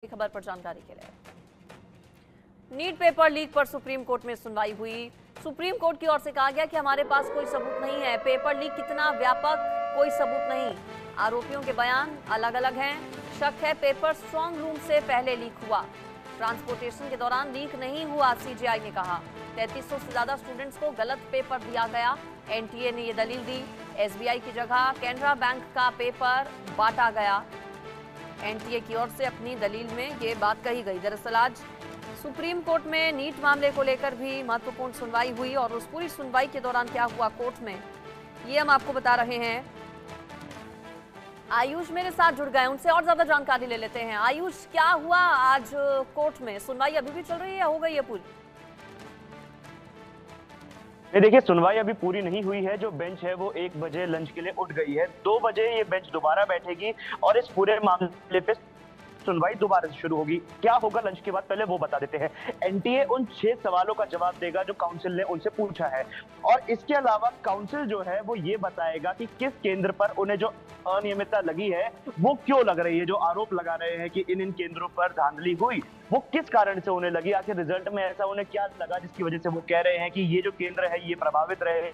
खबर पर जानकारी के लिए नीट पेपर लीक पर सुप्रीम कोर्ट में सुनवाई हुई। सुप्रीम कोर्ट की ओर से कहा गया कि हमारे पास कोई सबूत नहीं है, पेपर लीक कितना व्यापक कोई सबूत नहीं। आरोपियों के बयान अलग अलग हैं। शक है पेपर स्ट्रांग रूम से पहले लीक हुआ, ट्रांसपोर्टेशन के दौरान लीक नहीं हुआ, सीजीआई ने कहा। 3300 से ज्यादा स्टूडेंट्स को गलत पेपर दिया गया, एनटीए ने यह दलील दी। एसबीआई की जगह कैनरा बैंक का पेपर बांटा गया, एनटीए की ओर से अपनी दलील में ये बात कही गई। दरअसल आज सुप्रीम कोर्ट में नीट मामले को लेकर भी महत्वपूर्ण सुनवाई हुई और उस पूरी सुनवाई के दौरान क्या हुआ कोर्ट में, ये हम आपको बता रहे हैं। आयुष मेरे साथ जुड़ गए, उनसे और ज्यादा जानकारी ले लेते हैं। आयुष, क्या हुआ आज कोर्ट में? सुनवाई अभी भी चल रही है या हो गई है पूरी? देखिए, सुनवाई अभी पूरी नहीं हुई है। जो बेंच है वो 1 बजे लंच के लिए उठ गई है। 2 बजे ये बेंच दोबारा बैठेगी और इस पूरे मामले पे सुनवाई दोबारा से शुरू होगी। क्या होगा लंच के बाद, पहले वो बता देते हैं। एनटीए उन 6 सवालों का जवाब देगा जो काउंसिल ने उनसे पूछा है और इसके अलावा काउंसिल जो है वो ये बताएगा कि किस केंद्र पर उन्हें जो अनियमितता लगी है वो क्यों लग रही है। जो आरोप लगा रहे हैं कि इन केंद्रों पर धांधली हुई वो किस कारण से उन्हें लगी, आखिर रिजल्ट में ऐसा उन्हें क्या लगा जिसकी वजह से वो कह रहे हैं कि ये जो केंद्र है ये प्रभावित रहे,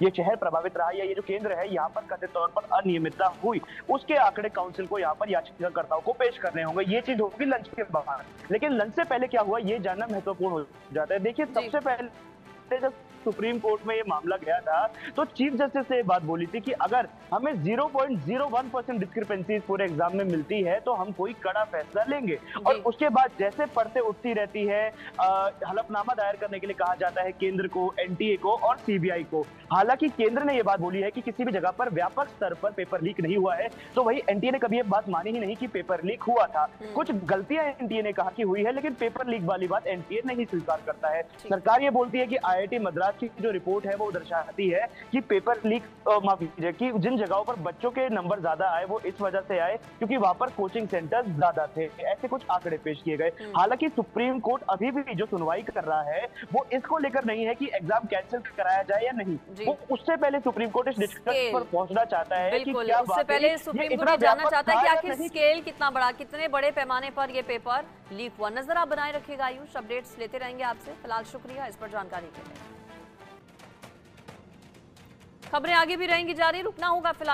ये शहर प्रभावित रहा, या ये जो केंद्र है यहाँ पर कथित तौर पर अनियमितता हुई। उसके आंकड़े काउंसिल को यहाँ पर याचिकाकर्ताओं को पेश करने होंगे। ये चीज होगी लंच के बाद। लेकिन लंच से पहले क्या हुआ ये जानना महत्वपूर्ण हो जाता है। देखिए, सबसे पहले जब सुप्रीम कोर्ट में ये मामला गया था तो चीफ जस्टिस ने बात बोली थी कि अगर हमें 0.01% डिस्क्रिपेंसी पूरे एग्जाम में मिलती है तो हम कोई कड़ा फैसला लेंगे। और उसके बाद जैसे परतें उठती रहती है, हलफनामा दायर करने के लिए कहा जाता है केंद्र को, एनटीए को और सीबीआई को। हालांकि केंद्र ने यह बात बोली है कि किसी भी जगह पर व्यापक स्तर पर पेपर लीक नहीं हुआ है, तो वही एनटीए ने कभी यह बात मानी ही नहीं कि पेपर लीक हुआ था। कुछ गलतियां एनटीए ने कहा कि हुई है, लेकिन पेपर लीक वाली बात एनटीए नहीं स्वीकार करता है। सरकार ये बोलती है कि आईआईटी मद्रास की जो रिपोर्ट है वो दर्शाती है कि पेपर लीक, माफ कीजिए, कि जिन जगहों पर बच्चों के नंबर ज्यादा आए वो इस वजह से आए क्योंकि वहां पर कोचिंग सेंटर ज्यादा थे। ऐसे कुछ आंकड़े पेश किए गए। हालांकि सुप्रीम कोर्ट अभी भी जो सुनवाई कर रहा है वो इसको लेकर नहीं है कि एग्जाम कैंसिल कराया जाए या नहीं। वो उससे पहले सुप्रीम कोर्ट इस डिस्कशन पर पहुंचना चाहता है कि क्या उससे पहले सुप्रीम कोर्ट जानना चाहता है कि आखिर स्केल कितना बड़ा, कितने बड़े पैमाने पर ये पेपर लीक हुआ। नजर आप बनाए रखिएगा आयुष, अपडेट्स लेते रहेंगे आपसे। फिलहाल शुक्रिया इस पर जानकारी के लिए। खबरें आगे भी रहेंगी जारी, रुकना होगा फिलहाल।